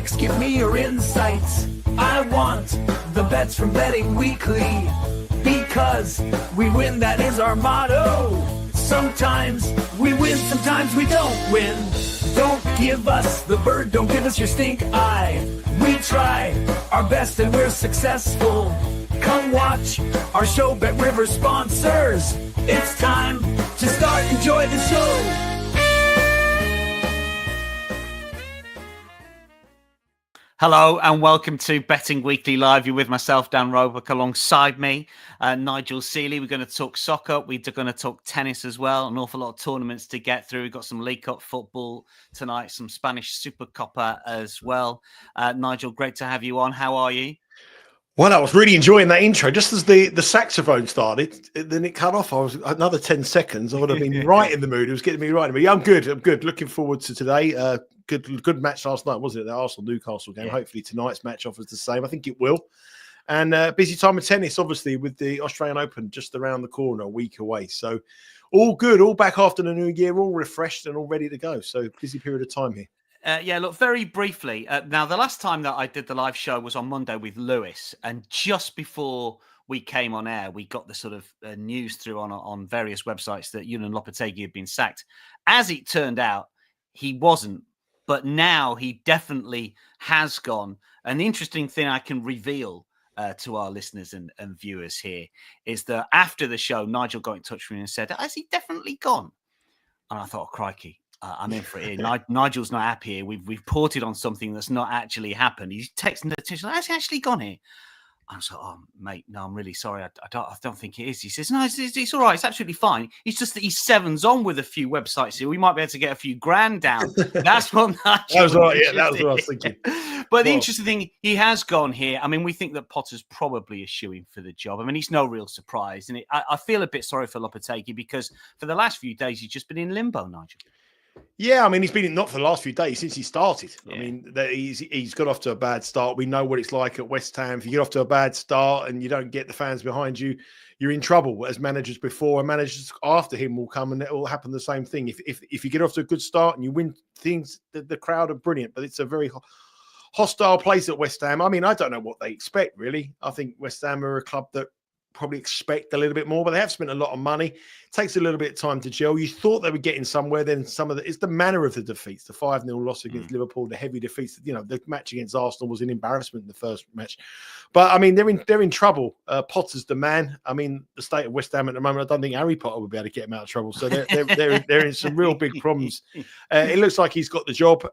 picks, give me your insights. I want the bets from Betting Weekly, because we win, that is our motto. Sometimes we win, sometimes we don't win. Don't give us the bird, don't give us your stink eye. We try our best and we're successful. Come watch our show, Bet River sponsors. It's time to start, enjoy the show. Hello and welcome to Betting Weekly Live. You're with myself, Dan Roebuck, alongside me, Nigel, Seeley. We're going to talk soccer. We're going to talk tennis as well. An awful lot of tournaments to get through. We've got some League Cup football tonight, some Spanish Super Copa as well. Nigel, great to have you on. How are you? Well, I was really enjoying that intro. Just as the saxophone started, then it cut off. I was another 10 seconds. I would have been right in the mood. It was getting me right in the mood. Yeah, I'm good. I'm good. Looking forward to today. Good match last night, wasn't it? The Arsenal-Newcastle game. Yeah. Hopefully tonight's match offers the same. I think it will. And busy time of tennis, obviously, with the Australian Open just around the corner, a week away. So all good. All back after the new year, all refreshed and all ready to go. So busy period of time here. Yeah, look, very briefly. Now, the last time that I did the live show was on Monday with Lewis. And just before we came on air, we got the sort of news through on various websites that Julian Lopetegui had been sacked. As it turned out, he wasn't. But now he definitely has gone. And the interesting thing I can reveal to our listeners and viewers here is that after the show, Nigel got in touch with me and said, has he definitely gone? And I thought, oh, crikey. I'm in for it here. Nigel's not happy here. We've ported on something that's not actually happened. He's texting the attention. Has he actually gone here? I was like, oh, mate, no, I'm really sorry. I don't think it is. He says, no, it's all right. It's absolutely fine. It's just that he sevens on with a few websites here. We might be able to get a few grand down. That's what Nigel that was right. Yeah, that was what I was thinking. But the interesting thing, he has gone here. I mean, we think that Potter's probably a shoo-in for the job. I mean, it's no real surprise. And I feel a bit sorry for Lopetegui because for the last few days, he's just been in limbo, Nigel. Yeah, I mean, he's been not for the last few days since he started. Yeah. I mean, he's got off to a bad start. We know what it's like at West Ham. If you get off to a bad start and you don't get the fans behind you, you're in trouble. As managers before and managers after him will come, and it will happen the same thing. If you get off to a good start and you win things, the crowd are brilliant. But it's a very hostile place at West Ham. I mean, I don't know what they expect really. I think West Ham are a club that probably expect a little bit more, but they have spent a lot of money. It takes a little bit of time to gel. You thought they were getting somewhere, then it's the manner of the defeats, the 5-0 loss against Liverpool, the heavy defeats. You know, the match against Arsenal was an embarrassment in the first match. But I mean, they're in trouble. Potter's the man. I mean, the state of West Ham at the moment, I don't think Harry Potter would be able to get him out of trouble. So they're in some real big problems. It looks like he's got the job.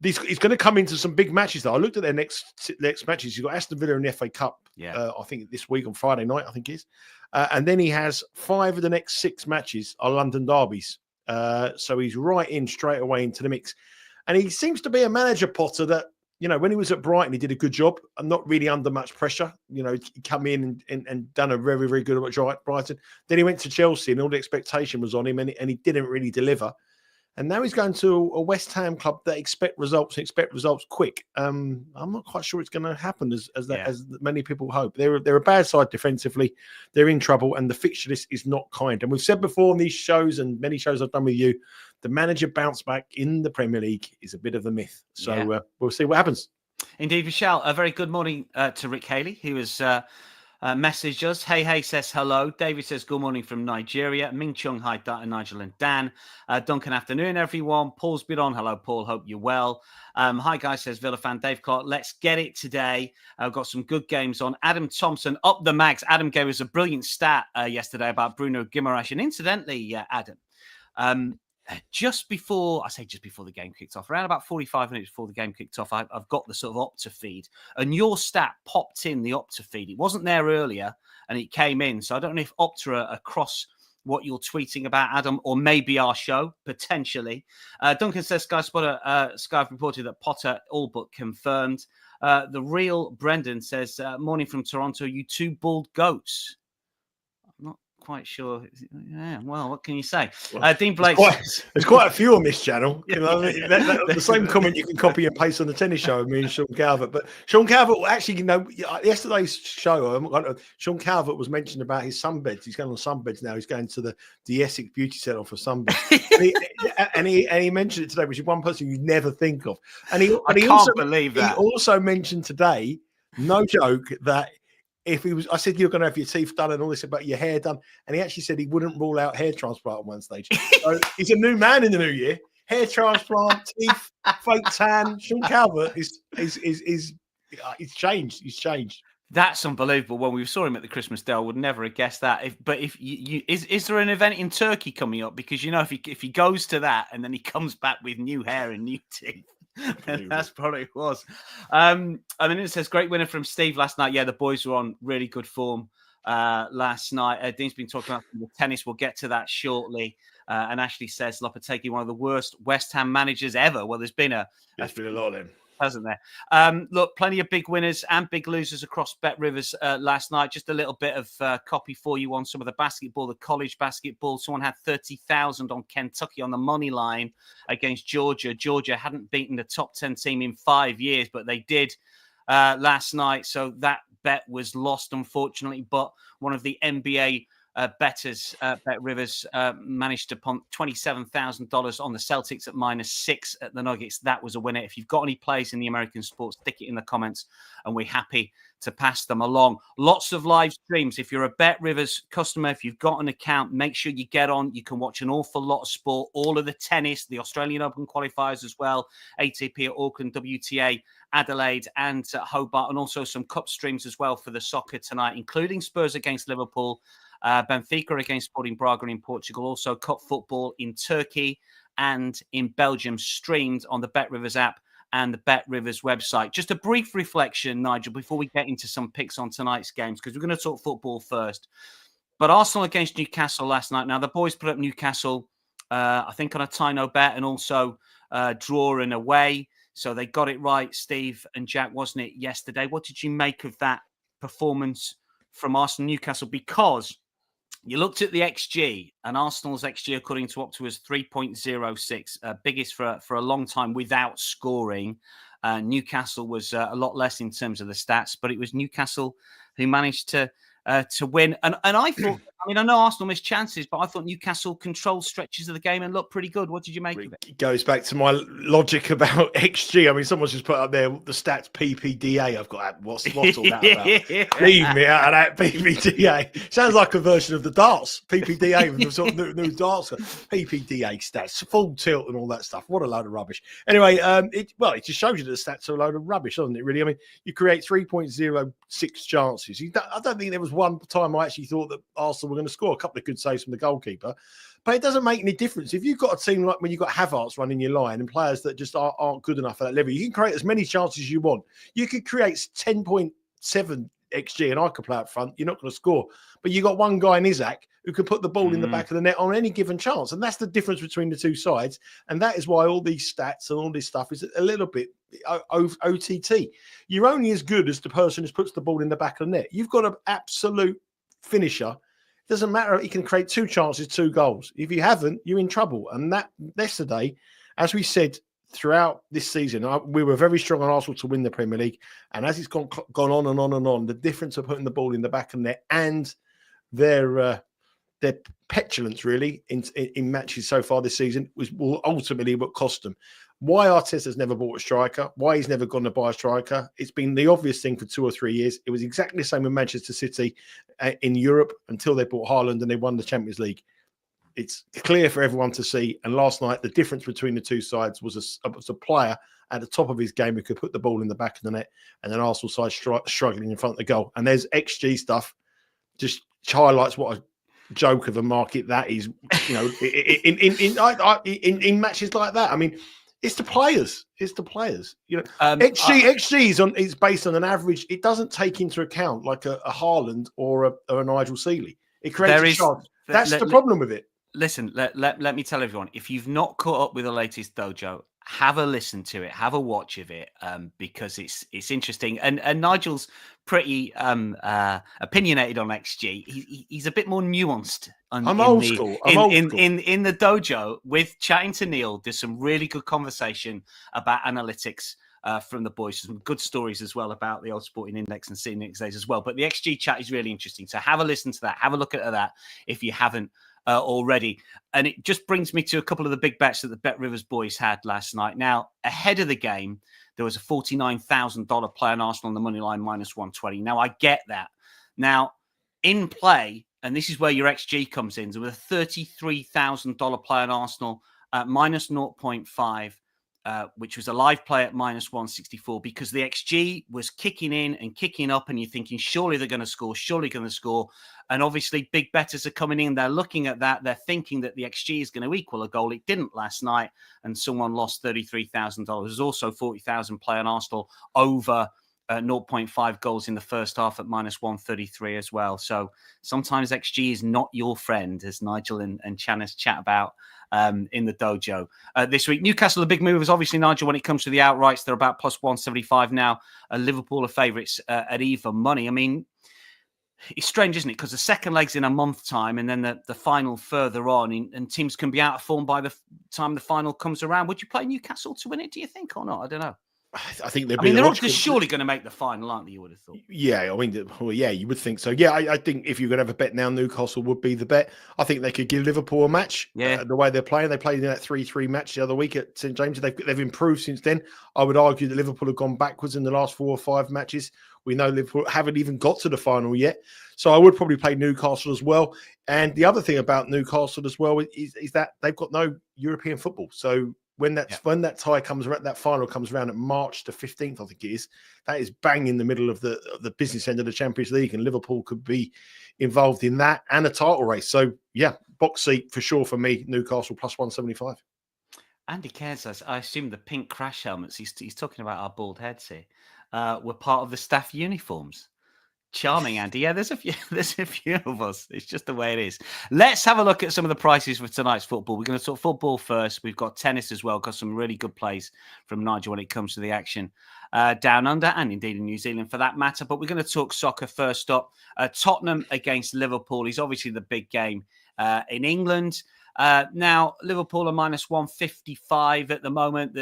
He's going to come into some big matches, though. I looked at their next matches. You've got Aston Villa in the FA Cup, I think this week on Friday night, I think it is. And then he has 5 of the next 6 matches are London derbies. So he's right in straight away into the mix. And he seems to be a manager, Potter, that, you know, when he was at Brighton, he did a good job and not really under much pressure. You know, he come in and done a very, very good job at Brighton. Then he went to Chelsea and all the expectation was on him and he didn't really deliver. And now he's going to a West Ham club that expect results quick. I'm not quite sure it's going to happen as many people hope. They're a bad side defensively. They're in trouble, and the fixture list is not kind. And we've said before on these shows and many shows I've done with you, the manager bounce back in the Premier League is a bit of a myth. So we'll see what happens. Indeed, we shall. A very good morning to Rick Haley, who was messaged us. Hey says hello. David says good morning from Nigeria. Ming Chung, hi, Nigel and Dan. Duncan, afternoon, everyone. Paul's been on. Hello, Paul. Hope you're well. Hi, guys, says Villa fan Dave Clark. Let's get it today. I've got some good games on. Adam Thompson, up the mags. Adam gave us a brilliant stat yesterday about Bruno Guimaraes. And incidentally, Adam, just before the game kicked off, around about 45 minutes before the game kicked off, I've got the sort of Opta feed, and your stat popped in the Opta feed. It wasn't there earlier, and it came in. So I don't know if Opta are across what you're tweeting about, Adam, or maybe our show, potentially. Duncan says Sky have reported that Potter all but confirmed. The real Brendan says, morning from Toronto, you two bald goats. I'm not quite sure. Yeah, well, what can you say? Well, Dean Blake. There's quite a few on this channel. You know, the same comment you can copy and paste on the tennis show of me and Sean Calvert. But Sean Calvert, actually, yesterday's show, Sean Calvert was mentioned about his sunbeds. He's going on sunbeds now. He's going to the Essex Beauty Centre for sunbeds. and he mentioned it today, which is one person you never think of. I can't believe that. He also mentioned today, no joke, that if he was, I said, you're going to have your teeth done and all this about your hair done. And he actually said he wouldn't rule out hair transplant at one stage. So he's a new man in the new year. Hair transplant, teeth, fake tan. Sean Calvert he's changed. He's changed. That's unbelievable. When we saw him at the Christmas Day, I would never have guessed that. Is there an event in Turkey coming up? Because if he goes to that and then he comes back with new hair and new teeth. That's probably it was. It says great winner from Steve last night. Yeah, the boys were on really good form last night. Dean's been talking about the tennis. We'll get to that shortly. And Ashley says Lopetegui, one of the worst West Ham managers ever. Well, there's been a lot of them, hasn't there? Look, plenty of big winners and big losers across Bet Rivers last night. Just a little bit of copy for you on some of the basketball, the college basketball. Someone had 30,000 on Kentucky on the money line against Georgia. Georgia hadn't beaten the top 10 team in 5 years, but they did last night. So that bet was lost, unfortunately. But one of the NBA bettors, Bet Rivers, managed to pump $27,000 on the Celtics at -6 at the Nuggets. That was a winner. If you've got any plays in the American sports, stick it in the comments and we're happy to pass them along. Lots of live streams. If you're a Bet Rivers customer, if you've got an account, make sure you get on. You can watch an awful lot of sport, all of the tennis, the Australian Open qualifiers as well, ATP Auckland, WTA Adelaide and Hobart, and also some cup streams as well for the soccer tonight, including Spurs against Liverpool, Benfica against Sporting Braga in Portugal, also cup football in Turkey and in Belgium, streamed on the Bet Rivers app and the Bet Rivers website. Just a brief reflection, Nigel, before we get into some picks on tonight's games, because we're going to talk football first. But Arsenal against Newcastle last night. Now, the boys put up Newcastle, I think, on a tie no bet and also drawing away. So they got it right, Steve and Jack, wasn't it, yesterday? What did you make of that performance from Arsenal Newcastle? Because you looked at the XG, and Arsenal's XG, according to Opta, was 3.06, biggest for a long time without scoring. Newcastle was a lot less in terms of the stats, but it was Newcastle who managed to win. And I thought, I know Arsenal missed chances, but I thought Newcastle controlled stretches of the game and looked pretty good. What did you make of it? It goes back to my logic about XG. Someone's just put up there the stats PPDA. I've got what's all that about? Leave me out of that PPDA. Sounds like a version of the darts. PPDA, the sort of new darts. PPDA stats, full tilt and all that stuff. What a load of rubbish. Anyway, it just shows you that the stats are a load of rubbish, doesn't it, really? You create 3.06 chances. I don't think there was one time I actually thought that Arsenal were going to score. A couple of good saves from the goalkeeper, but it doesn't make any difference. If you've got a team like when you've got Havertz running your line and players that just aren't good enough at that level, you can create as many chances as you want. You could create 10.7 XG and I could play up front. You're not going to score, but you got one guy in Isaac who can put the ball in the back of the net on any given chance, and that's the difference between the two sides. And that is why all these stats and all this stuff is a little bit OTT. You're only as good as the person who puts the ball in the back of the net. You've got an absolute finisher. It doesn't matter. He can create 2 chances, 2 goals. If you haven't, you're in trouble. And that yesterday, as we said throughout this season, we were very strong on Arsenal to win the Premier League. And as it's gone on and on and on, the difference of putting the ball in the back of the net and their petulance really in matches so far this season will ultimately what cost them. Why Arteta's never bought a striker, why he's never gone to buy a striker, it's been the obvious thing for 2 or 3 years. It was exactly the same with Manchester City in Europe until they bought Haaland and they won the Champions League. It's clear for everyone to see. And last night, the difference between the two sides was a player at the top of his game who could put the ball in the back of the net, and an Arsenal side struggling in front of the goal. And there's XG stuff, just highlights what a joke of a market that is. In matches like that. It's the players. It's the players. XG is based on an average. It doesn't take into account like a Haaland or a Nigel Seeley. It creates a chance. That's the problem with it. Listen, let me tell everyone, if you've not caught up with the latest dojo, have a listen to it, have a watch of it, because it's interesting. And Nigel's pretty opinionated on XG. He's a bit more nuanced. I'm old school. In the dojo with chatting to Neil. There's some really good conversation about analytics from the boys. Some good stories as well about the Old Sporting Index and Senior days as well. But the XG chat is really interesting. So have a listen to that. Have a look at that if you haven't already. And it just brings me to a couple of the big bets that the Bet Rivers boys had last night. Now, ahead of the game, there was a $49,000 play on Arsenal on the money line -120. Now, I get that. Now, in play, and this is where your XG comes in, there was a $33,000 play on Arsenal at -0.5, which was a live play at -164, because the XG was kicking in and kicking up, and you're thinking, surely they're going to score, surely going to score. And obviously, big bettors are coming in. They're looking at that. They're thinking that the XG is going to equal a goal. It didn't last night, and someone lost $33,000. There's also 40,000 play on Arsenal over 0.5 goals in the first half at -133 as well. So sometimes XG is not your friend, as Nigel and Chanis chat about in the dojo this week. Newcastle are big movers, obviously, Nigel, when it comes to the outrights. They're about +175 now. Liverpool are favourites at even money. I mean, it's strange, isn't it? Because the second leg's in a month's time, and then the final further on, and teams can be out of form by the time the final comes around. Would you play Newcastle to win it, do you think, or not? I don't know. I think they're surely going to make the final, aren't they? You would have thought. Yeah, I mean, well, yeah, you would think so. Yeah, I think if you're going to have a bet now, Newcastle would be the bet. I think they could give Liverpool a match. Yeah, the way they're playing, they played in that 3-3 match the other week at St James. They've improved since then. I would argue that Liverpool have gone backwards in the last 4 or 5 matches. We know Liverpool haven't even got to the final yet. So I would probably play Newcastle as well. And the other thing about Newcastle as well is that they've got no European football. So when that tie comes around, that final comes around at March the 15th, I think it is. That is bang in the middle of the business end of the Champions League, and Liverpool could be involved in that and a title race. So yeah, box seat for sure for me. Newcastle +175. Andy cares. I assume the pink crash helmets. He's talking about our bald heads here. Were part of the staff uniforms. Charming, Andy. Yeah, there's a few of us. It's just the way it is. Let's have a look at some of the prices for tonight's football. We're going to talk football first. We've got tennis as well. Got some really good plays from Nigel when it comes to the action down under, and indeed in New Zealand for that matter. But we're going to talk soccer first up. Tottenham against Liverpool is obviously the big game in England. Now, Liverpool are -155 at the moment.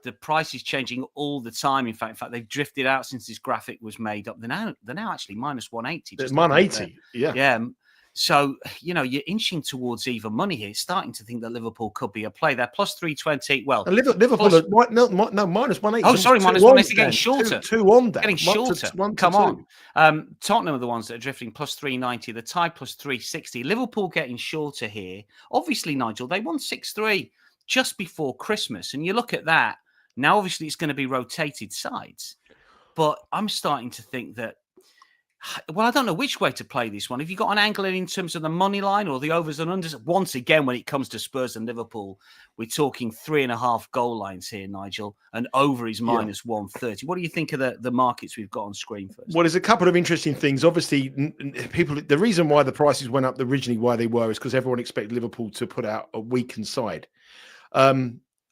The price is changing all the time. In fact, they've drifted out since this graphic was made up. They're now actually -180. It's 180. Yeah. So, you're inching towards even money here. Starting to think that Liverpool could be a play. They're +320. Well, Liverpool -180. Oh, sorry, -180. Getting shorter. Two on that. Getting shorter. Come on. Tottenham are the ones that are drifting +390. The tie +360. Liverpool getting shorter here. Obviously, Nigel, they won 6-3 just before Christmas. And you look at that. Now, obviously, it's going to be rotated sides. But I'm starting to think that, well, I don't know which way to play this one. Have you got an angle in terms of the money line or the overs and unders? Once again, when it comes to Spurs and Liverpool, we're talking 3.5 goal lines here, Nigel, and over is -130. What do you think of the markets we've got on screen first? Well, there's a couple of interesting things. Obviously, the reason why the prices went up originally, why they were, is because everyone expected Liverpool to put out a weakened side.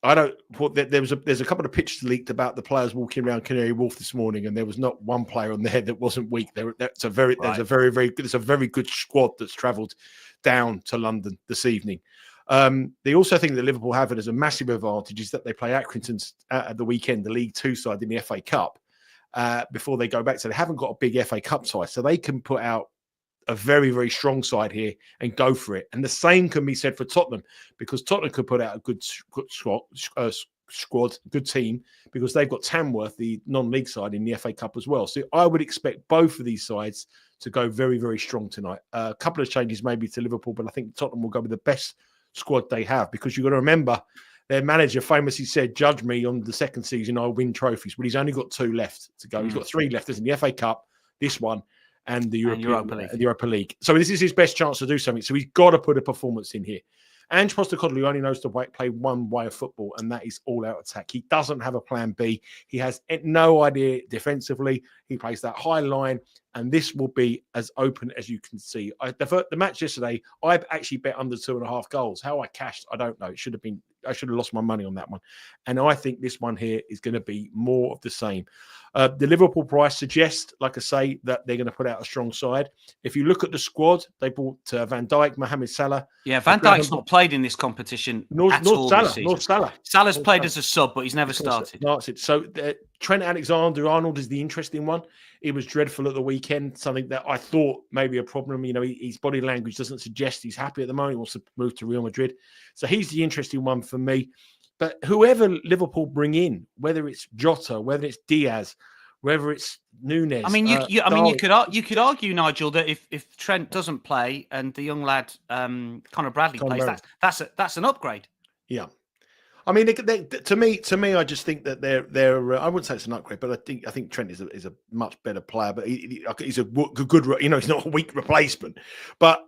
There's a couple of pictures leaked about the players walking around Canary Wharf this morning, and there was not one player on there that wasn't weak. There's a very good squad that's travelled down to London this evening. They also think that Liverpool have it as a massive advantage is that they play Accrington at the weekend, the League Two side in the FA Cup, before they go back. So they haven't got a big FA Cup side, so they can put out a very, very strong side here and go for it. And the same can be said for Tottenham, because Tottenham could put out a good squad, good team, because they've got Tamworth, the non-league side, in the FA Cup as well. So I would expect both of these sides to go very, very strong tonight. A couple of changes maybe to Liverpool, but I think Tottenham will go with the best squad they have, because you've got to remember their manager famously said, "Judge me on the second season, I'll win trophies." But he's only got 2 left to go. He's got 3 left, isn't he? The FA Cup, this one, and the Europa League. So this is his best chance to do something. So he's got to put a performance in here. Ange Postecoglou only knows to play one way of football, and that is all-out attack. He doesn't have a plan B. He has no idea defensively. He plays that high line, And this will be as open as you can see. The match yesterday, I actually bet under 2.5 goals. How I cashed, I don't know. I should have lost my money on that one. And I think this one here is going to be more of the same. The Liverpool price suggests, like I say, that they're going to put out a strong side. If you look at the squad, they brought Van Dijk, Mohamed Salah. Yeah, Van Dijk's not played in this competition at all this season. Salah's played as a sub, but he's never started. So Trent Alexander-Arnold is the interesting one. He was dreadful at the weekend, something that I thought may be a problem. You know, his body language doesn't suggest he's happy at the moment. He wants to move to Real Madrid. So he's the interesting one for me. But whoever Liverpool bring in, whether it's Jota, whether it's Diaz, whether it's Nunes. I mean, you could argue, Nigel, that if Trent doesn't play and the young lad Conor Bradley plays, that's an upgrade. Yeah. I mean, to me, I just think that they're. I wouldn't say it's an upgrade, but I think Trent is a much better player. But he's a good. You know, he's not a weak replacement. But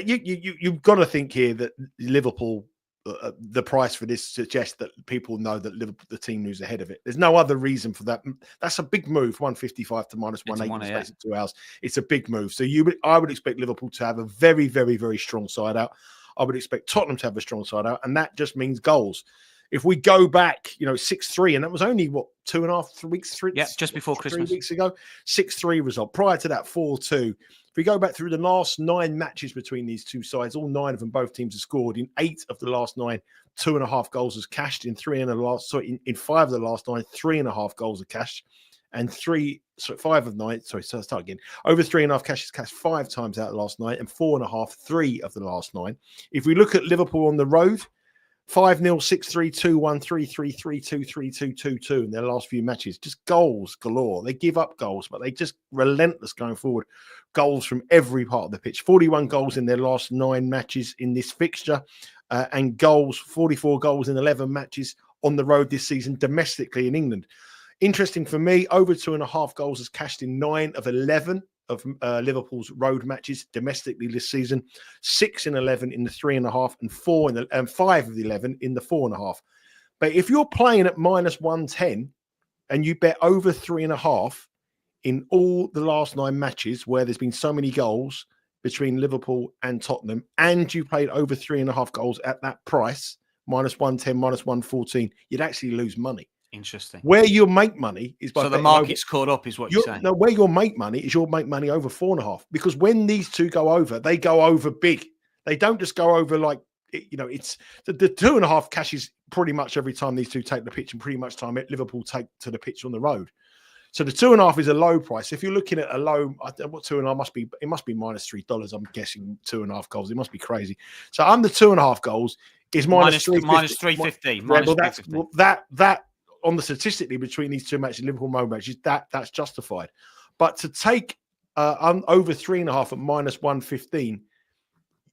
you've got to think here that Liverpool, the price for this suggests that people know that Liverpool, the team, who's ahead of it. There's no other reason for that. That's a big move. 155 to minus 180 in the space of 2 hours. It's a big move. So I would expect Liverpool to have a very, very, very strong side out. I would expect Tottenham to have a strong side out, and that just means goals. If we go back, 6-3, and that was only, 2.5 weeks? Just before Christmas. 3 weeks ago, 6-3 result. Prior to that, 4-2. If we go back through the last 9 matches between these two sides, all 9 of them, both teams have scored. In 8 of the last 9, 2.5 goals was cashed. In 5 of the last 9, 3.5 goals are cashed. And 5 of 9, so I'll start again. Over 3.5 cashes cashed 5 times out of the last 9, and 4.5, 3 of the last 9. If we look at Liverpool on the road, 5-0, 6-3, 2-1, 3-3, 3-2, 3-2, 2-2 in their last few matches. Just goals galore. They give up goals, but they just relentless going forward. Goals from every part of the pitch. 41 goals in their last 9 matches in this fixture, and 44 goals in 11 matches on the road this season domestically in England. Interesting for me, over 2.5 goals is cashed in 9 of 11 of Liverpool's road matches domestically this season. 6 in 11 in the 3.5, and 5 of the 11 in the 4.5. But if you're playing at minus 110 and you bet over 3.5 in all the last 9 matches where there's been so many goals between Liverpool and Tottenham, and you played over 3.5 goals at that price, minus 110, minus 114, you'd actually lose money. Interesting. Where you'll make money is by the market's caught up, is what you're saying. No, where you'll make money is you'll make money over 4.5, because when these two go over, they go over big. They don't just go over like, it's the 2.5 cashes pretty much every time these two take the pitch, and pretty much time Liverpool take to the pitch on the road. So the 2.5 is a low price. If you're looking at a low, what 2.5 must be? It must be minus $3. I'm guessing 2.5 goals. It must be crazy. So under 2.5 goals is minus 350. That on the statistically between these two matches, Liverpool Mo matches, that's justified. But to take over 3.5 at minus 115,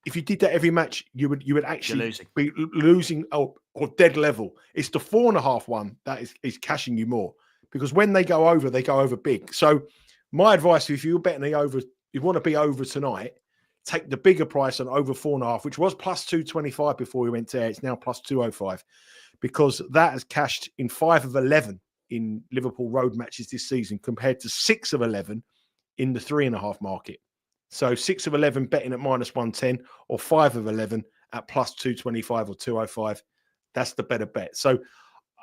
if you did that every match, you would actually be losing or dead level. It's the 4.5 one that is cashing you more, because when they go over big. So my advice, if you're betting you want to be over tonight, take the bigger price on over 4.5, which was plus 225 before we went there. It's now plus 205. Because that has cashed in 5 of 11 in Liverpool road matches this season, compared to 6 of 11 in the 3.5 market. So 6 of 11 betting at minus 110, or 5 of 11 at plus 225 or 205. That's the better bet. So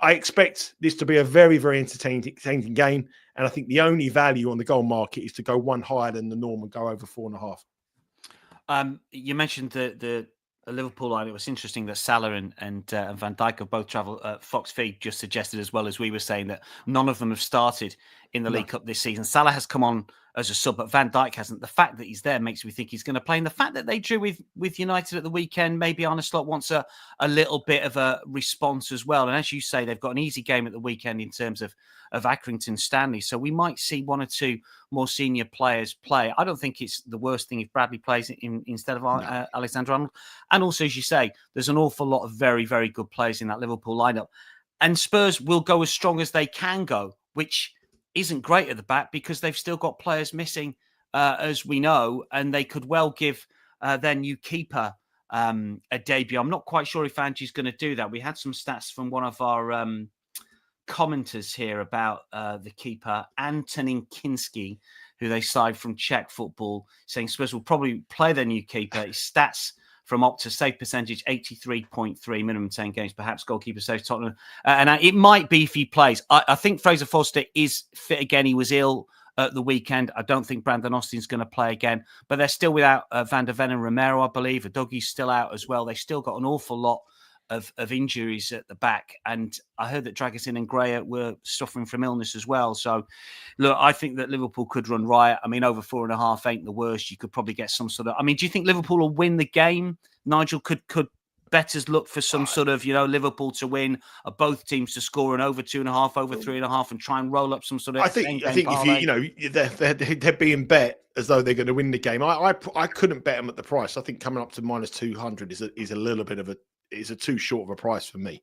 I expect this to be a very, very entertaining game. And I think the only value on the goal market is to go one higher than the norm and go over 4.5. You mentioned the Liverpool line. It was interesting that Salah and Van Dijk have both travelled. Fox Feed just suggested, as well as we were saying, that none of them have started in the League Cup this season. Salah has come on as a sub, but Van Dijk hasn't. The fact that he's there makes me think he's going to play. And the fact that they drew with United at the weekend, maybe Arne Slot wants a little bit of a response as well. And as you say, they've got an easy game at the weekend in terms of Accrington Stanley. So we might see 1 or 2 more senior players play. I don't think it's the worst thing if Bradley plays instead of Alexander-Arnold. And also, as you say, there's an awful lot of very, very good players in that Liverpool lineup. And Spurs will go as strong as they can go, which isn't great at the back, because they've still got players missing, as we know, and they could well give their new keeper a debut. I'm not quite sure if Angie's going to do that. We had some stats from one of our commenters here about the keeper, Antonin Kinski, who they side from Czech football, saying Spurs will probably play their new keeper. His stats from Opta, save percentage 83.3, minimum 10 games, perhaps goalkeeper saves Tottenham. And it might be if he plays. I think Fraser Forster is fit again. He was ill at the weekend. I don't think Brandon Austin's going to play again, but they're still without Van der Ven and Romero, I believe. Udogie's still out as well. They still got an awful lot of injuries at the back. And I heard that Dragusin and Gray were suffering from illness as well. So, look, I think that Liverpool could run riot. I mean, over 4.5 ain't the worst. You could probably get some sort of... I mean, do you think Liverpool will win the game? Nigel, could bettors look for some sort of, Liverpool to win, or both teams to score an over 2.5, over 3.5, and try and roll up some sort of... I think if they're being bet as though they're going to win the game. I couldn't bet them at the price. I think coming up to minus 200 is a little bit of is a too short of a price for me.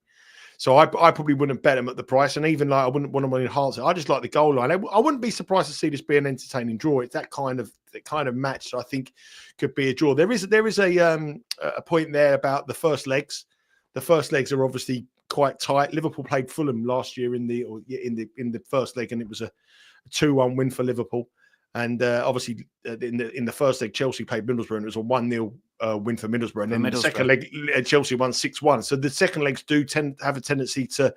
So I probably wouldn't bet them at the price, and even I wouldn't want to enhance it. I just like the goal line. I wouldn't be surprised to see this be an entertaining draw. It's that kind of match that I think could be a draw. There is a point there about the first legs. The first legs are obviously quite tight. Liverpool played Fulham last year in the first leg, and it was a 2-1 win for Liverpool. And obviously, in the first leg, Chelsea played Middlesbrough, and it was a 1-0 win for Middlesbrough. And then the second leg, Chelsea won 6-1. So the second legs do have a tendency to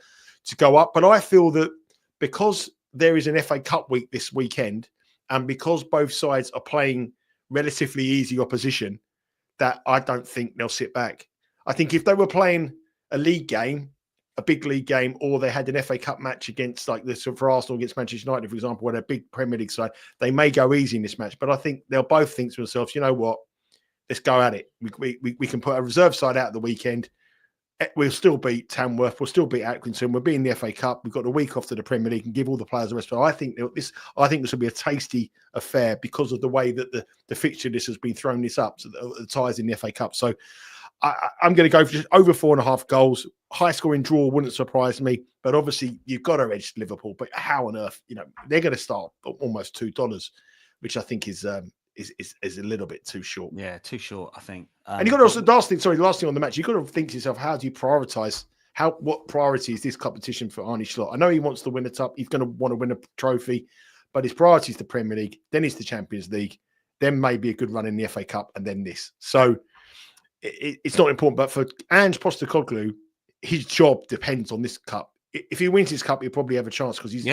go up. But I feel that because there is an FA Cup week this weekend, and because both sides are playing relatively easy opposition, that I don't think they'll sit back. I think if they were playing a league game, a big league game, or they had an FA Cup match against, like this for Arsenal against Manchester United, for example, where they're a big Premier League side, they may go easy in this match. But I think they'll both think to themselves, you know what, let's go at it. We can put a reserve side out at the weekend. We'll still beat Tamworth. We'll still beat Accrington. We'll be in the FA Cup. We've got a week off to the Premier League and give all the players the rest. But I think this will be a tasty affair because of the way that the fixture list has been thrown this up, so the ties in the FA Cup. So I'm going to go for just over 4.5 goals. High scoring draw wouldn't surprise me, but obviously you've got to edge Liverpool. But how on earth, they're going to start almost $2, which I think is a little bit too short. Yeah, too short, I think. And you got to also last thing on the match. You've got to think to yourself, how do you prioritize? What priority is this competition for Arne Slot? I know he wants to win a cup. He's going to want to win a trophy, but his priority is the Premier League. Then it's the Champions League. Then maybe a good run in the FA Cup, and then this. So it's not important. But for Ange Postecoglou, his job depends on this cup. If he wins his cup, he'll probably have a chance because he's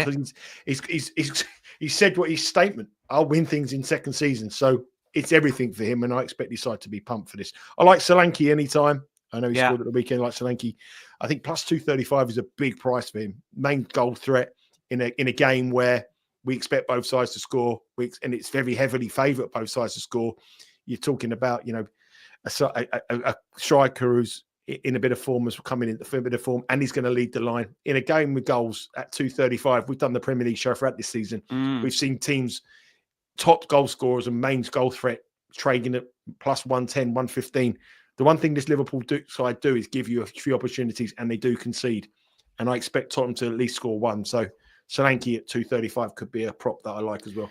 said what his statement. I'll win things in second season. So it's everything for him, and I expect his side to be pumped for this. I like Solanke anytime. I know he scored at the weekend. Like Solanke, I think plus 235 is a big price for him. Main goal threat in a game where we expect both sides to score, and it's very heavily favourite both sides to score. You're talking about a striker who's in a bit of form, has come in a bit of form, and he's going to lead the line in a game with goals at 235. We've done the Premier League show throughout this season. We've seen teams, top goal scorers and main goal threat, trading at plus 110, 115. The one thing this Liverpool side do is give you a few opportunities, and they do concede. And I expect Tottenham to at least score one. So Solanke at 235 could be a prop that I like as well.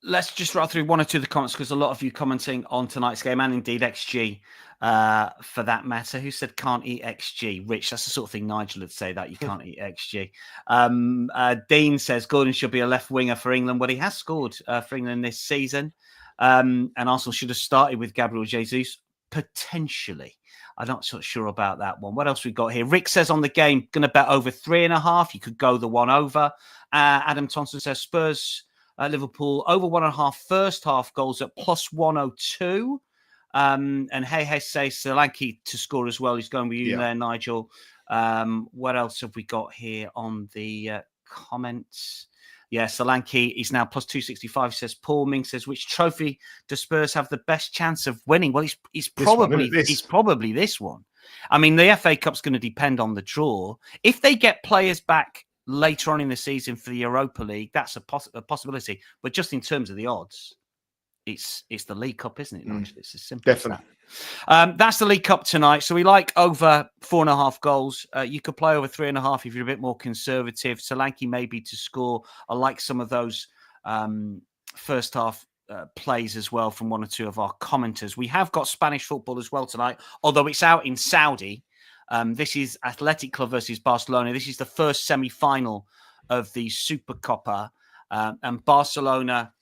Let's just run through one or two of the comments, because a lot of you commenting on tonight's game, and indeed XG for that matter. Who said can't eat XG? Rich, that's the sort of thing Nigel would say, that you can't eat XG. Dean says Gordon should be a left winger for England. Well, he has scored for England this season. And Arsenal should have started with Gabriel Jesus, potentially. I'm not so sure about that one. What else we got here? Rick says on the game, going to bet over 3.5. You could go the one over. Adam Thompson says Spurs, Liverpool over 1.5 first half goals at plus 102. And Hey says Solanke to score as well. He's going with you there, Nigel. What else have we got here on the comments? Yeah, Solanke is now plus 265, says Paul. Ming says, which trophy does Spurs have the best chance of winning? Well, it's probably this one. I mean, the FA Cup's going to depend on the draw. If they get players back later on in the season for the Europa League, that's a possibility. But just in terms of the odds, it's the League Cup, isn't it, Nigel? It's as simple as that. That's the League Cup tonight. So we like over 4.5 goals. You could play over 3.5 if you're a bit more conservative. Solanke maybe to score. I like some of those first half plays as well from one or two of our commenters. We have got Spanish football as well tonight, although it's out in Saudi. This is Athletic Club versus Barcelona. This is the first semi-final of the Supercopa. And Barcelona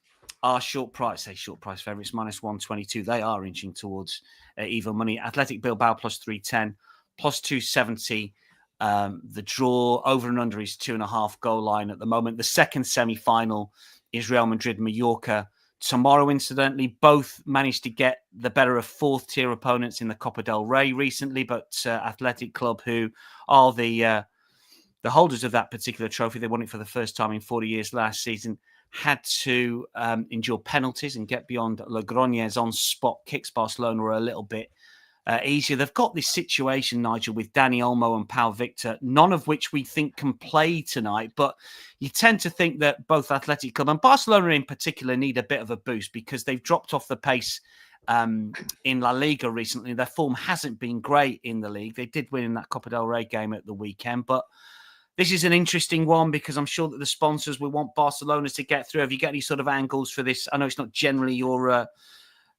are short price favourites, minus 122. They are inching towards even money. Athletic Bilbao plus 310, plus 270. The draw over and under is 2.5 goal line at the moment. The second semi-final is Real Madrid Mallorca tomorrow. Incidentally, both managed to get the better of fourth tier opponents in the Copa del Rey recently, but Athletic Club, who are the holders of that particular trophy, they won it for the first time in 40 years last season, had to endure penalties and get beyond Logroñez on spot kicks. Barcelona were a little bit easier. They've got this situation, Nigel, with Dani Olmo and Pau Victor, none of which we think can play tonight. But you tend to think that both Athletic Club and Barcelona in particular need a bit of a boost because they've dropped off the pace in La Liga recently. Their form hasn't been great in the league. They did win in that Copa del Rey game at the weekend, but this is an interesting one because I'm sure that the sponsors will want Barcelona to get through. Have you got any sort of angles for this? I know it's not generally your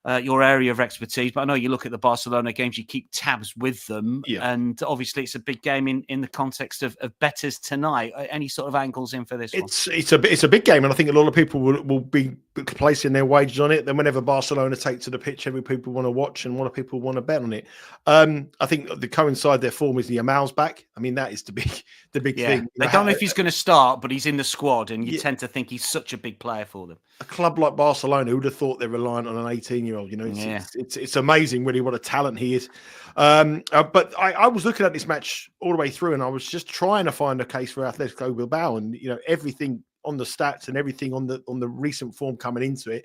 area of expertise, but I know you look at the Barcelona games, you keep tabs with them. Yeah. And obviously it's a big game in the context of bettors tonight. Any sort of angles in for this one? It's a big game, and I think a lot of people will be placing their wages on it. Then whenever Barcelona take to the pitch, every people want to watch and a lot of people want to bet on it. I think the coincide their form is the Yamal's back. I mean, that is the big thing. They don't know if he's going to start, but he's in the squad, and you tend to think he's such a big player for them. A club like Barcelona, who would have thought they're reliant on an 18-year-old? You know, it's amazing really what a talent he is. But I was looking at this match all the way through, and I was just trying to find a case for Atletico Bilbao, and everything on the stats and everything on the recent form coming into it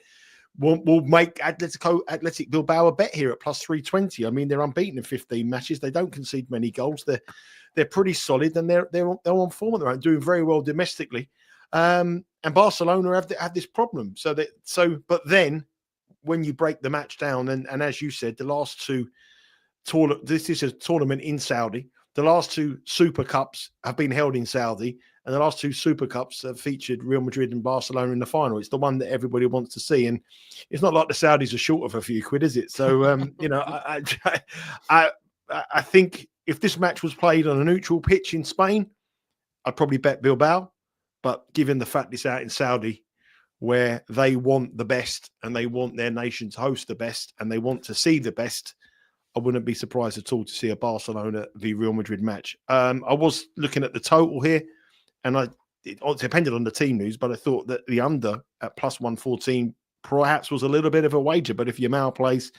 will make Athletic Bilbao a bet here at plus 320. I mean, they're unbeaten in 15 matches. They don't concede many goals. They're pretty solid, and they're on form at the moment, doing very well domestically. And Barcelona have this problem. But then when you break the match down, and as you said, the last two this is a tournament in Saudi. The last two Super Cups have been held in Saudi, and the last two Super Cups have featured Real Madrid and Barcelona in the final. It's the one that everybody wants to see, and it's not like the Saudis are short of a few quid, is it? So, I think if this match was played on a neutral pitch in Spain, I'd probably bet Bilbao. But given the fact it's out in Saudi, where they want the best and they want their nation to host the best and they want to see the best, I wouldn't be surprised at all to see a Barcelona v Real Madrid match. I was looking at the total here, and it depended on the team news, but I thought that the under at plus 114 perhaps was a little bit of a wager. But if Yamal plays,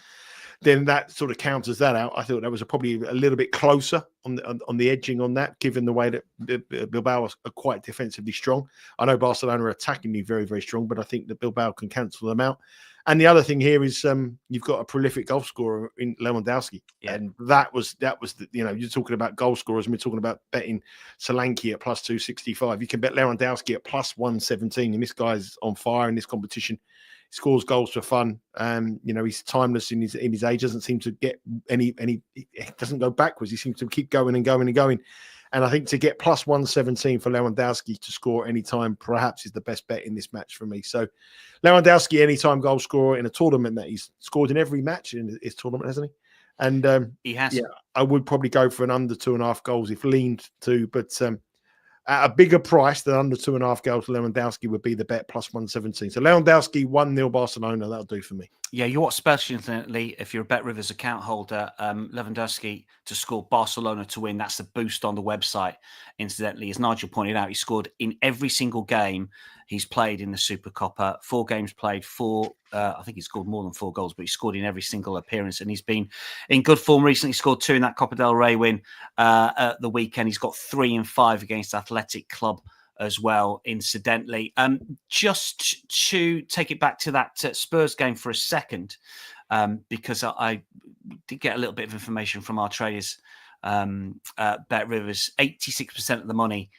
then that sort of counters that out. I thought that was probably a little bit closer on the edging on that, given the way that Bilbao are quite defensively strong. I know Barcelona are attackingly very, very strong, but I think that Bilbao can cancel them out. And the other thing here is you've got a prolific goal scorer in Lewandowski, and that was you're talking about goal scorers, and we're talking about betting Solanke at plus 265. You can bet Lewandowski at plus 117, and this guy's on fire in this competition. He scores goals for fun. He's timeless in his age. Doesn't seem to get any. He doesn't go backwards. He seems to keep going and going and going. And I think to get plus 117 for Lewandowski to score any time, perhaps is the best bet in this match for me. So Lewandowski, anytime goal scorer in a tournament that he's scored in every match in his tournament, hasn't he? And he has. Yeah, I would probably go for an under 2.5 goals if leaned to, but at a bigger price than under 2.5 goals, Lewandowski would be the bet plus 117. So Lewandowski 1-0 Barcelona, that'll do for me. Yeah, you watch specially if you're a BetRivers account holder, Lewandowski to score, Barcelona to win. That's the boost on the website. Incidentally, as Nigel pointed out, he scored in every single game he's played in the Super Copa. 4 games played, I think he scored more than 4 goals, but he scored in every single appearance, and he's been in good form recently. He scored 2 in that Copa del Rey win at the weekend. He's got 3 and 5 against Athletic Club as well, incidentally. Just to take it back to that Spurs game for a second, because I did get a little bit of information from our traders at BetRivers. 86% of the money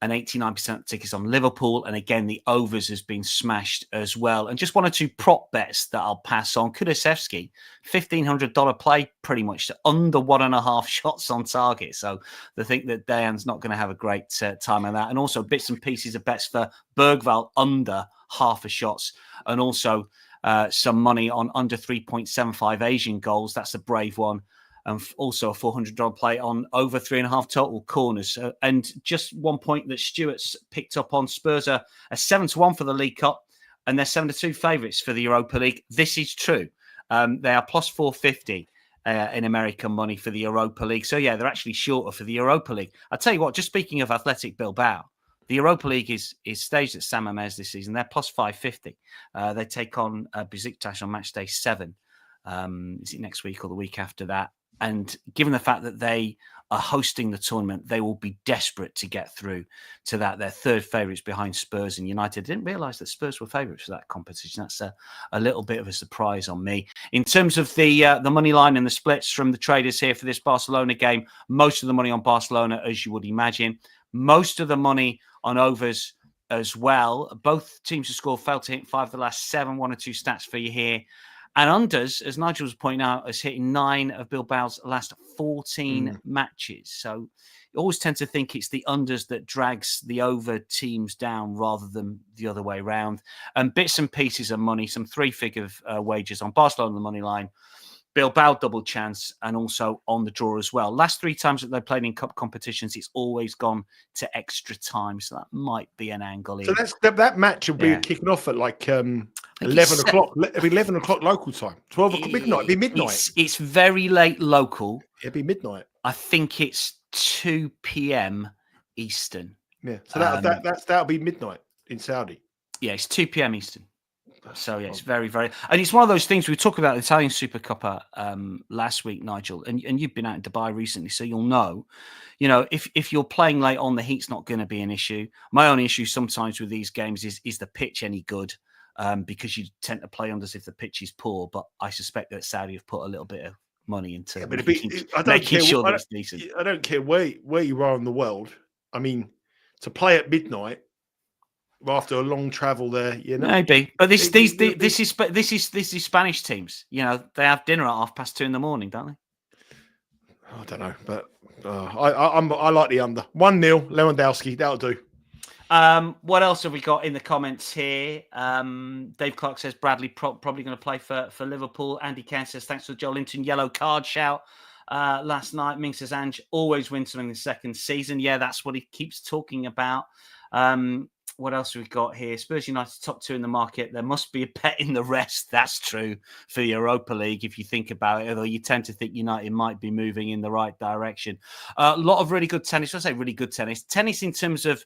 and 89% of tickets on Liverpool. And again, the overs has been smashed as well. And just 1 or 2 prop bets that I'll pass on. Kulusevski, $1,500 play, pretty much under 1.5 shots on target. So they think that Dejan's not going to have a great time on that. And also bits and pieces of bets for Bergvall under half a shots. And also some money on under 3.75 Asian goals. That's a brave one. And also a $400 play on over 3.5 total corners. And just 1 point that Stuart's picked up on, Spurs are 7-1 for the League Cup and they're 7-2 favourites for the Europa League. This is true. They are plus 450 in American money for the Europa League. So, yeah, they're actually shorter for the Europa League. I'll tell you what, just speaking of Athletic Bilbao, the Europa League is staged at San Mamés this season. They're plus 550. They take on Besiktas on match day 7. Is it next week or the week after that? And given the fact that they are hosting the tournament, they will be desperate to get through to that. They're third favourites behind Spurs and United. I didn't realise that Spurs were favourites for that competition. That's a little bit of a surprise on me. In terms of the money line and the splits from the traders here for this Barcelona game, most of the money on Barcelona, as you would imagine. Most of the money on overs as well. Both teams have scored, failed to hit 5 of the last 7. 1 or 2 stats for you here. And unders, as Nigel was pointing out, has hit 9 of Bilbao's last 14 matches. So you always tend to think it's the unders that drags the over teams down rather than the other way around. And bits and pieces of money, some 3-figure wagers on Barcelona on the money line, Bilbao double chance, and also on the draw as well. Last 3 times that they played in cup competitions, it's always gone to extra time. So that might be an angle here. So that match will be kicking off at like 11 o'clock. It'll be 11 o'clock local time. 12 o'clock midnight. It'll be midnight. It's very late local. It'll be midnight. I think it's 2 p.m. Eastern. Yeah. So that'll be midnight in Saudi. Yeah, it's 2 p.m. Eastern. So, yeah, it's very, very... And it's one of those things, we talked about the Italian Super Cup last week, Nigel, and you've been out in Dubai recently, so you'll know, if you're playing late on, the heat's not going to be an issue. My only issue sometimes with these games is the pitch any good? Because you tend to play unders if the pitch is poor, but I suspect that Saudi have put a little bit of money into making sure that it's decent. I don't care where you are in the world. I mean, to play at midnight after a long travel there, maybe. But this is Spanish teams. They have dinner at 2:30 in the morning, don't they? I don't know, but I like the under 1-0 Lewandowski. That'll do. What else have we got in the comments here? Dave Clark says Bradley probably going to play for Liverpool. Andy Cairn says thanks for the Joe Linton yellow card shout last night. Ming says Ange always wins something in the second season. Yeah, that's what he keeps talking about. What else have we got here? Spurs United top 2 in the market. There must be a bet in the rest. That's true for the Europa League if you think about it, although you tend to think United might be moving in the right direction. A lot of really good tennis. I say really good tennis. Tennis in terms of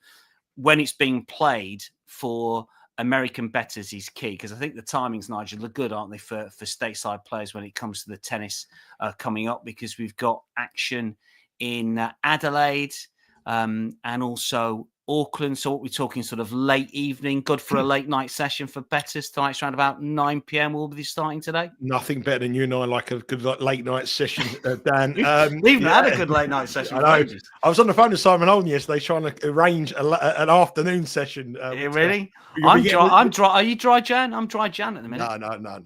when it's being played for American bettors is key, because I think the timings, Nigel, are good, aren't they, for stateside players when it comes to the tennis coming up, because we've got action in Adelaide and also Auckland. So what we're talking sort of late evening, good for a late night session for bettors. Tonight's around about 9 p.m. We'll be starting today. Nothing better than you and I like a good late night session, Dan. We've had a good late night session. I know. I was on the phone with Simon Holden yesterday trying to arrange an afternoon session. Really? I'm dry. Are you dry, Jan? I'm dry, Jan, at the minute. No.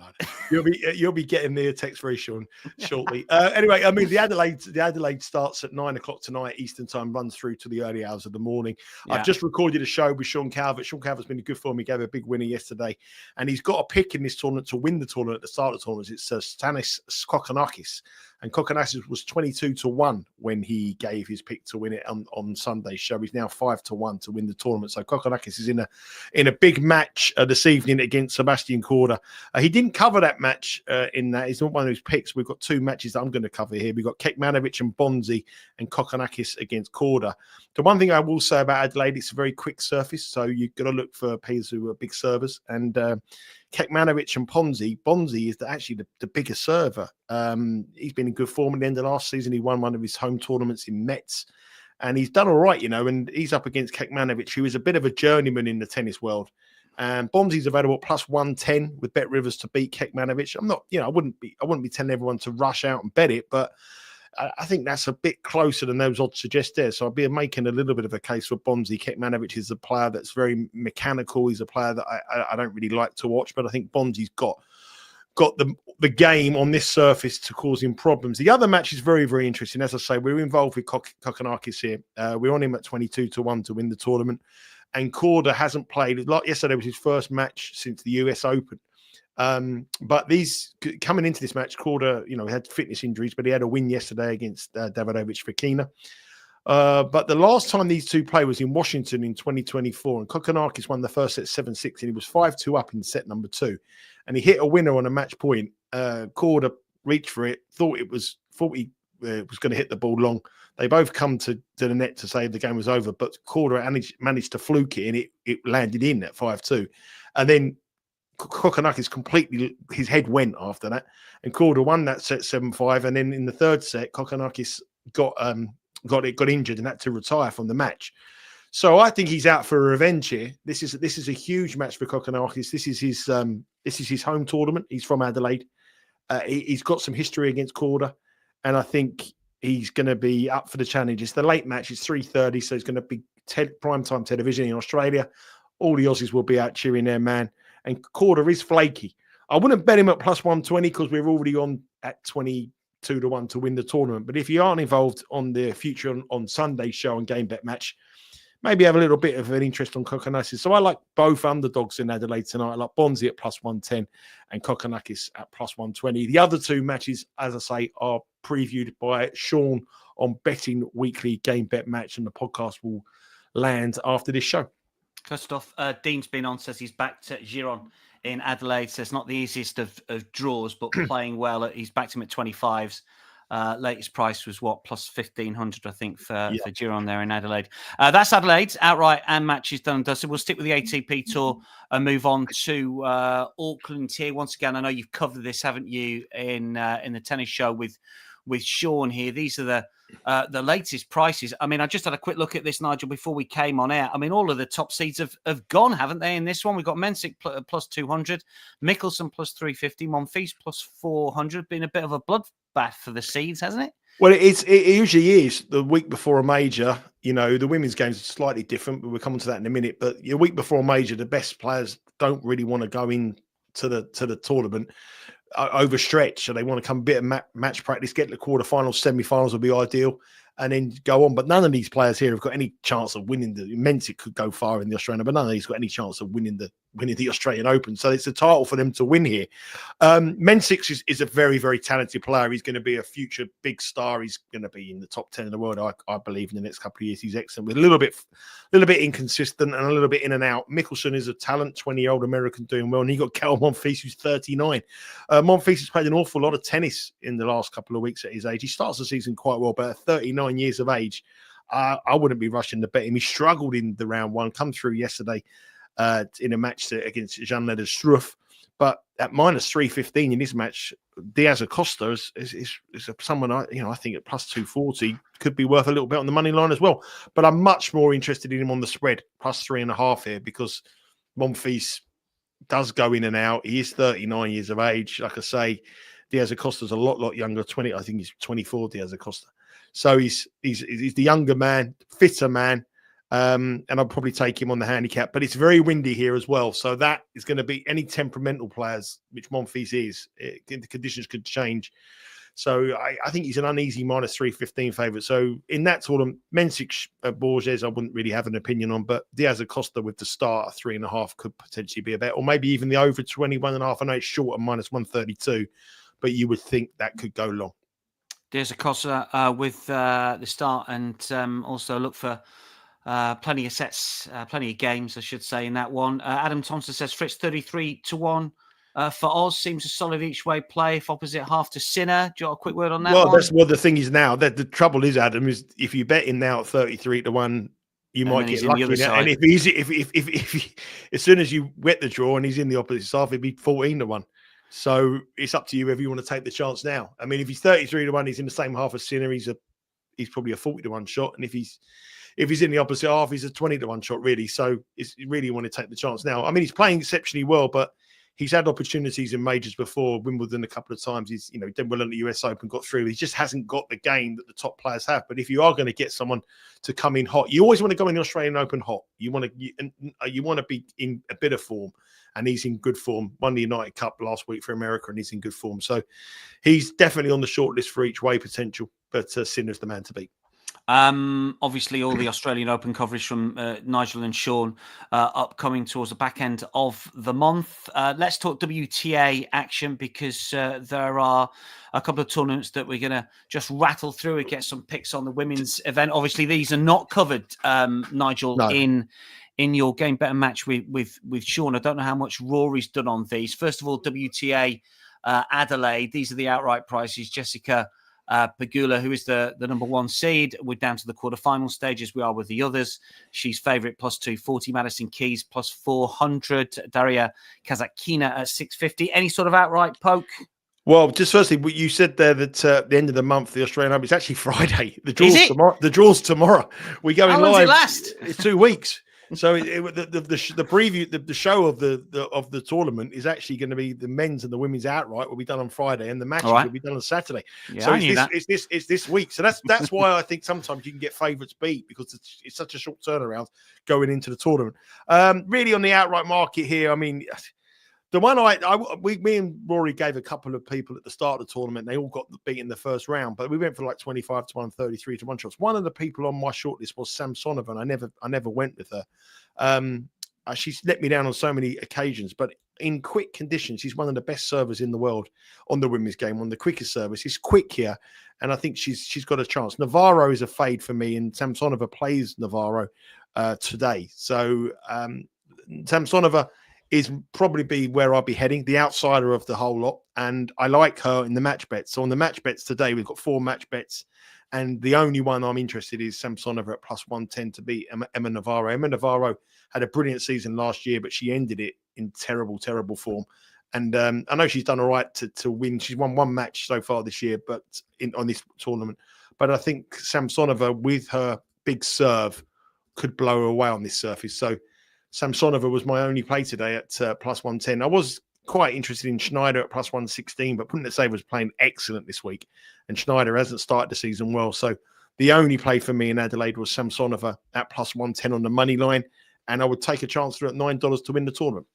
You'll be getting me a text very shortly. Anyway, I mean the Adelaide starts at 9 o'clock tonight Eastern time, runs through to the early hours of the morning. Yeah. I've just recorded a show with Sean Calvert. Sean Calvert's been good for me. Gave a big winner yesterday, and he's got a pick in this tournament to win the tournament at the start of the tournament. It's Stanis Kokkinakis, and Kokkinakis was 22-1 when he gave his pick to win it on Sunday's show. He's now 5-1 to win the tournament. So Kokkinakis is in a big match this evening against Sebastian Korda. He didn't cover that match in that. It's not one of his picks. We've got 2 matches that I'm going to cover here. We've got Kekmanovic and Bonzi and Kokkinakis against Korda. The one thing I will say about Adelaide, it's a very quick surface, so you've got to look for players who are big servers. And Kekmanovic and Bonzi is actually the bigger server. He's been in good form at the end of last season. He won one of his home tournaments in Metz, and he's done all right, and he's up against Kekmanovic, who is a bit of a journeyman in the tennis world. And Bonzi's available plus 110 with Bet Rivers to beat Kekmanovic. I'm not, I wouldn't be telling everyone to rush out and bet it, but I think that's a bit closer than those odds suggest there. So I'll be making a little bit of a case for Bonzi. Kekmanovic is a player that's very mechanical. He's a player that I don't really like to watch, but I think Bonzi's got the game on this surface to cause him problems. The other match is very, very interesting. As I say, we're involved with Kokkinakis here. We're on him at 22-1 to win the tournament. And Korda hasn't played. Like yesterday was his first match since the US Open. But these coming into this match, Korda, he had fitness injuries, but he had a win yesterday against Davidovich Fokina. But the last time these two played was in Washington in 2024, and Kokkinakis won the first set 7-6, and he was 5-2 up in set number 2, and he hit a winner on a match point. Korda reached for it, thought he was going to hit the ball long. They both come to the net to say the game was over, but Korda managed to fluke it, and it landed in at 5-2. And then Kokkinakis completely, his head went after that, and Korda won that set 7-5. And then in the third set, Kokkinakis got injured and had to retire from the match. So I think he's out for a revenge here. This is a huge match for Kokkinakis. This is his home tournament. He's from Adelaide. He's got some history against Korda, and I think he's going to be up for the challenge. It's the late match. It's 3:30, so it's going to be primetime television in Australia. All the Aussies will be out cheering their man. And Korda is flaky. I wouldn't bet him at plus 120 because we're already on at 22-1 to win the tournament. But if you aren't involved on the future on Sunday's show and game bet match, maybe have a little bit of an interest on Kokkinakis. So I like both underdogs in Adelaide tonight. I like Bonzi at plus 110 and Kokkinakis at plus 120. The other two matches, as I say, are previewed by Sean on Betting Weekly Game Bet Match, and the podcast will land after this show. Good stuff. Dean's been on, says he's backed Giron in Adelaide. Says not the easiest of draws, but playing well. He's backed him at 25s. Latest price was plus 1,500, I think, for Giron there in Adelaide. That's Adelaide's outright and matches done and dusted. We'll stick with the ATP Tour and move on to Auckland here. Once again, I know you've covered this, haven't you, in the tennis show with Sean here. These are the latest prices. I mean, I just had a quick look at this, Nigel, before we came on air. I mean, all of the top seeds have gone, haven't they, in this one? We've got Mensik plus 200, Mickelson plus 350, Monfils plus 400. Been a bit of a bloodbath for the seeds, hasn't it? Well, it usually is the week before a major. You know, the women's games are slightly different, but we'll come on to that in a minute. But the week before a major, the best players don't really want to go in to the tournament overstretch, so they want to come a bit of match practice, get to the quarterfinals, semi-finals will be ideal, and then go on. But none of these players here have got any chance of winning the Mensik could go far in the Australian, but none of these got any chance of winning the Australian Open. So it's a title for them to win here. Mensik is a very, very talented player. He's going to be a future big star. He's going to be in the top 10 in the world, I believe, in the next couple of years. He's excellent, with a little bit inconsistent and a little bit in and out. Mickelson is a talent, 20-year-old American doing well, and he got Kel Monfils, who's 39. Monfils has played an awful lot of tennis in the last couple of weeks at his age. He starts the season quite well, but at 39 years of age, I wouldn't be rushing to bet him. He struggled in the round one, come through yesterday in a match against Jan-Lennard Struff, but at minus 315 in this match, Diaz Acosta is someone I think at plus 240 could be worth a little bit on the money line as well. But I'm much more interested in him on the spread, plus 3.5 here, because Monfils does go in and out. He is 39 years of age. Like I say, Diaz Acosta's a lot younger. I think he's 24. Diaz Acosta. So he's the younger man, fitter man. And I'll probably take him on the handicap, but it's very windy here as well. So that is going to be any temperamental players, which Monfils is. The conditions could change. So I think he's an uneasy minus 315 favourite. So in that tournament, Mensik Borges, I wouldn't really have an opinion on, but Diaz Acosta with the start at 3.5 could potentially be a bet, or maybe even the over 21.5. I know it's short at minus 132, but you would think that could go long. Diaz Acosta with the start, and also look for plenty of sets, plenty of games, I should say, in that one. Adam Thompson says Fritz 33-1 for Oz seems a solid each way play. If opposite half to Sinner, do you want a quick word on that? Well, that's what the thing is now. That the trouble is, Adam, is if you bet him now at 33-1, you might get lucky. And if as soon as you wet the draw and he's in the opposite half, it'd be 14-1. So it's up to you whether you want to take the chance now. I mean, if he's 33-1, he's in the same half as Sinner. He's probably a 40-1 shot, and if he's in the opposite half, he's a 20-1 shot, really. So you really want to take the chance now. I mean, he's playing exceptionally well, but he's had opportunities in majors before, Wimbledon a couple of times. He's, did well in the US Open, got through. He just hasn't got the game that the top players have. But if you are going to get someone to come in hot, you always want to go in the Australian Open hot. You want to be in a bit of form, and he's in good form. Won the United Cup last week for America, and he's in good form. So he's definitely on the short list for each way potential, but Sinner's the man to beat. Obviously, all the Australian Open coverage from Nigel and Sean upcoming towards the back end of the month. Let's talk WTA action, because there are a couple of tournaments that we're going to just rattle through and get some picks on the women's event. Obviously, these are not covered, Nigel, No. in your game better match with Sean. I don't know how much Rory's done on these. First of all, WTA Adelaide. These are the outright prices. Jessica Pegula, who is the number one seed. We're down to the quarterfinal stage as we are with the others. She's favourite plus 240. Madison Keys plus 400. Daria Kazatkina at 650. Any sort of outright poke? Well, just firstly, you said there that at the end of the month, the Australian Open, it's actually Friday. The draw's Is it? tomorrow. The draw's tomorrow. We're going How live. long does it last? It's 2 weeks. So the preview, the show of the tournament is actually going to be the men's and the women's outright will be done on Friday, and the matches will be done on Saturday. Yeah, so it's this week. So that's why I think sometimes you can get favourites beat, because it's such a short turnaround going into the tournament. Really on the outright market here, I mean, the one me and Rory gave a couple of people at the start of the tournament. They all got beat in the first round, but we went for like 25 to 1, 33 to 1 shots. One of the people on my shortlist was Samsonova, and I never went with her. She's let me down on so many occasions, but in quick conditions, she's one of the best servers in the world on the women's game, on the quickest service. She's quick here, and I think she's got a chance. Navarro is a fade for me, and Samsonova plays Navarro today. So Samsonova is probably be where I'll be heading, the outsider of the whole lot. And I like her in the match bets. So on the match bets today, we've got 4 match bets. And the only one I'm interested in is Samsonova at plus 110 to beat Emma Navarro. Emma Navarro had a brilliant season last year, but she ended it in terrible, terrible form. And I know she's done all right to win. She's won 1 match so far this year, but on this tournament. But I think Samsonova, with her big serve, could blow her away on this surface. So Samsonova was my only play today at plus 110. I was quite interested in Schneider at plus 116, but Pundit was playing excellent this week, and Schneider hasn't started the season well. So the only play for me in Adelaide was Samsonova at plus 110 on the money line, and I would take a chance for at $9 to win the tournament.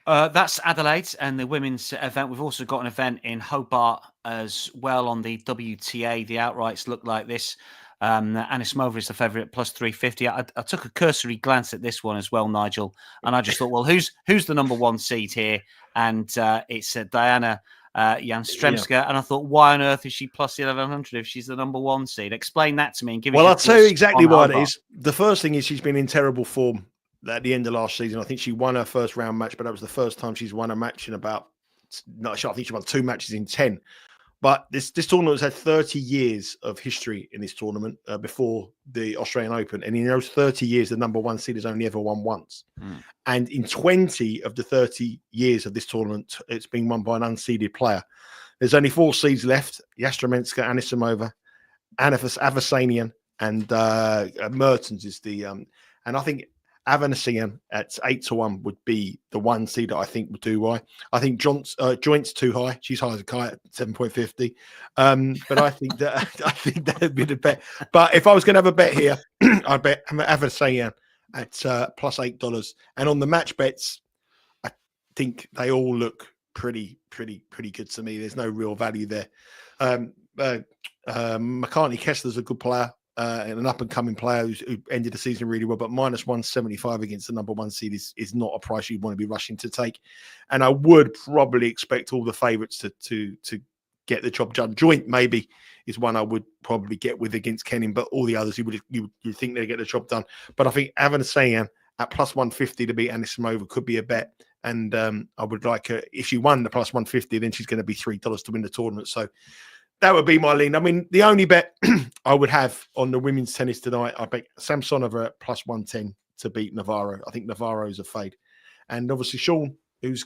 That's Adelaide and the women's event. We've also got an event in Hobart as well on the WTA. The outrights look like this. Anisimova is the favourite at plus 350. I took a cursory glance at this one as well, Nigel, and I just thought, well, who's the number one seed here? And it's Diana Janstremska, and I thought, why on earth is she plus 1100 if she's the number one seed? Explain that to me and give me. Well, I'll tell you exactly what it is. The first thing is she's been in terrible form at the end of last season. I think she won her first round match, but that was the first time she's won a match in I think she won 2 matches in 10. But this tournament has had 30 years of history in this tournament before the Australian Open. And in those 30 years, the number one seed has only ever won once. And in 20 of the 30 years of this tournament, it's been won by an unseeded player. There's only 4 seeds left: Janstremska, Anisimova, Avasanian, and Mertens is the... and I think Avanesian at 8 to 1 would be the one seed that I think would do well. I think Joint's too high. She's high as a kite at 7.50. But I think that would be the bet. But if I was going to have a bet here, I'd bet Avanesian at plus $8. And on the match bets, I think they all look pretty good to me. There's no real value there. McCartney Kessler's a good player. And an up-and-coming player who ended the season really well, but minus 175 against the number one seed is not a price you'd want to be rushing to take. And I would probably expect all the favourites to get the job done. Joint maybe is one I would probably get with against Kenin, but all the others you think they'll get the job done. But I think Avanesian at plus 150 to beat Anisimova could be a bet. And I would like her, if she won the plus 150, then she's going to be $3 to win the tournament. So that would be my lean. I mean, the only bet I would have on the women's tennis tonight, I bet Samsonova at plus 110 to beat Navarro. I think Navarro's a fade. And obviously Sean, who's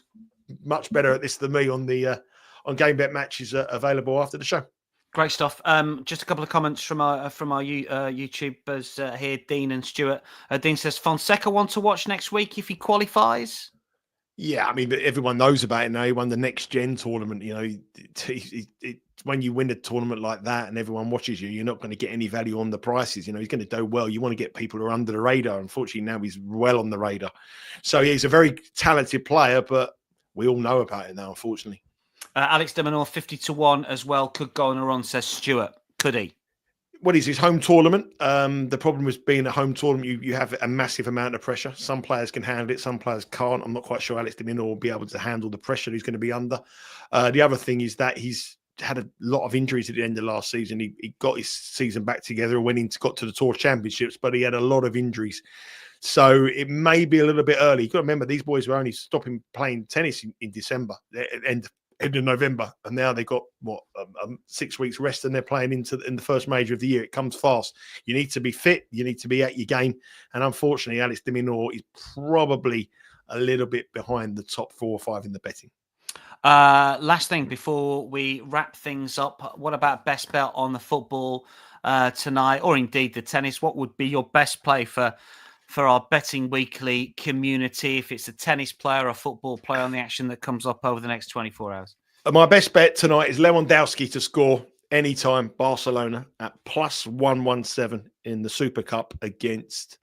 much better at this than me on the on game bet matches, available after the show. Great stuff. Just a couple of comments from our YouTubers here, Dean and Stuart. Dean says, Fonseca want to watch next week if he qualifies? Yeah, I mean, everyone knows about it now. He won the Next Gen tournament. You know, when you win a tournament like that and everyone watches you, you're not going to get any value on the prices. You know, he's going to do well. You want to get people who are under the radar. Unfortunately, now he's well on the radar. So he's a very talented player, but we all know about it now, unfortunately. Alex de Minaur, 50 to 1 as well. Could go on a run, says Stuart. Could he? what is his home tournament? The problem with being a home tournament, you have a massive amount of pressure. Some players can handle it, some players can't. I'm not quite sure Alex de Minaur will be able to handle the pressure he's going to be under. The other thing is that he's had a lot of injuries at the end of last season. He got his season back together and got to the Tour Championships, but he had a lot of injuries. So it may be a little bit early. You've got to remember, these boys were only stopping playing tennis in December, end of November, and now they've got 6 weeks rest, and they're playing in the first major of the year. It comes fast. You need to be fit. You need to be at your game. And unfortunately, Alex de Minaur is probably a little bit behind the top 4 or 5 in the betting. Last thing before we wrap things up, what about best bet on the football tonight, or indeed the tennis? What would be your best play for our Betting Weekly community, if it's a tennis player or a football player on the action that comes up over the next 24 hours? My best bet tonight is Lewandowski to score anytime, Barcelona, at plus 117 in the Super Cup against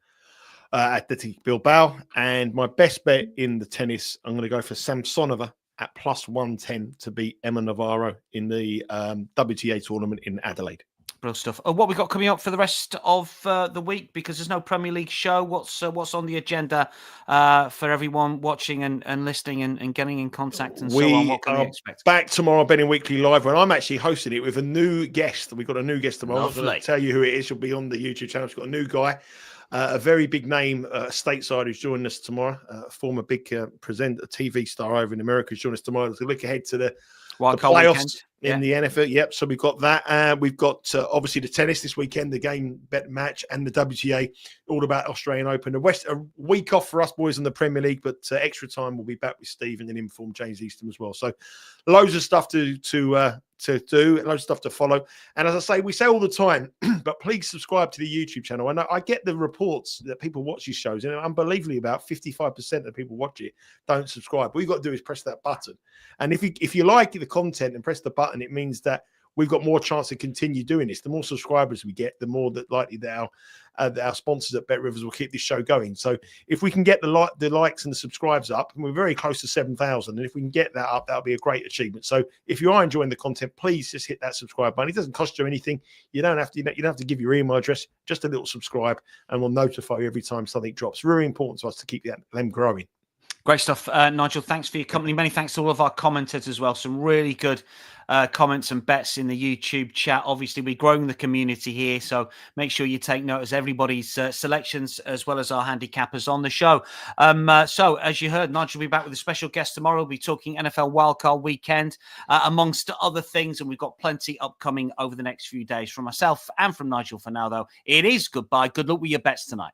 Athletic Bilbao. And my best bet in the tennis, I'm going to go for Samsonova at plus 110 to beat Emma Navarro in the WTA tournament in Adelaide. Brilliant stuff. What we got coming up for the rest of the week, because there's no Premier League show. What's on the agenda for everyone watching and listening and getting in contact and so on? What can we expect? Back tomorrow, Betting Weekly Live, when I'm actually hosting it with a new guest. We've got a new guest tomorrow. I'm not going to tell you who it is. She'll be on the YouTube channel. We've got a new guy, a very big name, stateside, who's joining us tomorrow. A former big presenter, TV star over in America, who's joining us tomorrow. So look ahead to the playoffs in the NFL. Yep. So we've got that. We've got obviously the tennis this weekend, the game bet match, and the WTA, all about Australian Open. a week off for us boys in the Premier League, but extra time. We'll be back with Steve and then inform James Easton as well. So loads of stuff to do, loads of stuff to follow. And as I say, we say all the time, but please subscribe to the YouTube channel. I know I get the reports that people watch these shows, and unbelievably, about 55% of people watch it don't subscribe. What you've got to do is press that button. And if you like the content and press the button, it means that we've got more chance to continue doing this. The more subscribers we get, the more that likely that our sponsors at Bet Rivers will keep this show going. So if we can get the likes and the subscribes up, and we're very close to 7,000, and if we can get that up, that'll be a great achievement. So if you are enjoying the content, please just hit that subscribe button. It doesn't cost you anything. You don't have to give your email address, just a little subscribe, and we'll notify you every time something drops. Really important to us to keep them growing. Great stuff. Nigel, thanks for your company. Many thanks to all of our commenters as well. Some really good comments and bets in the YouTube chat. Obviously, we're growing the community here, so make sure you take note of everybody's selections as well as our handicappers on the show. So, as you heard, Nigel will be back with a special guest tomorrow. We'll be talking NFL Wildcard Weekend, amongst other things, and we've got plenty upcoming over the next few days. From myself and from Nigel for now, though, it is goodbye. Good luck with your bets tonight.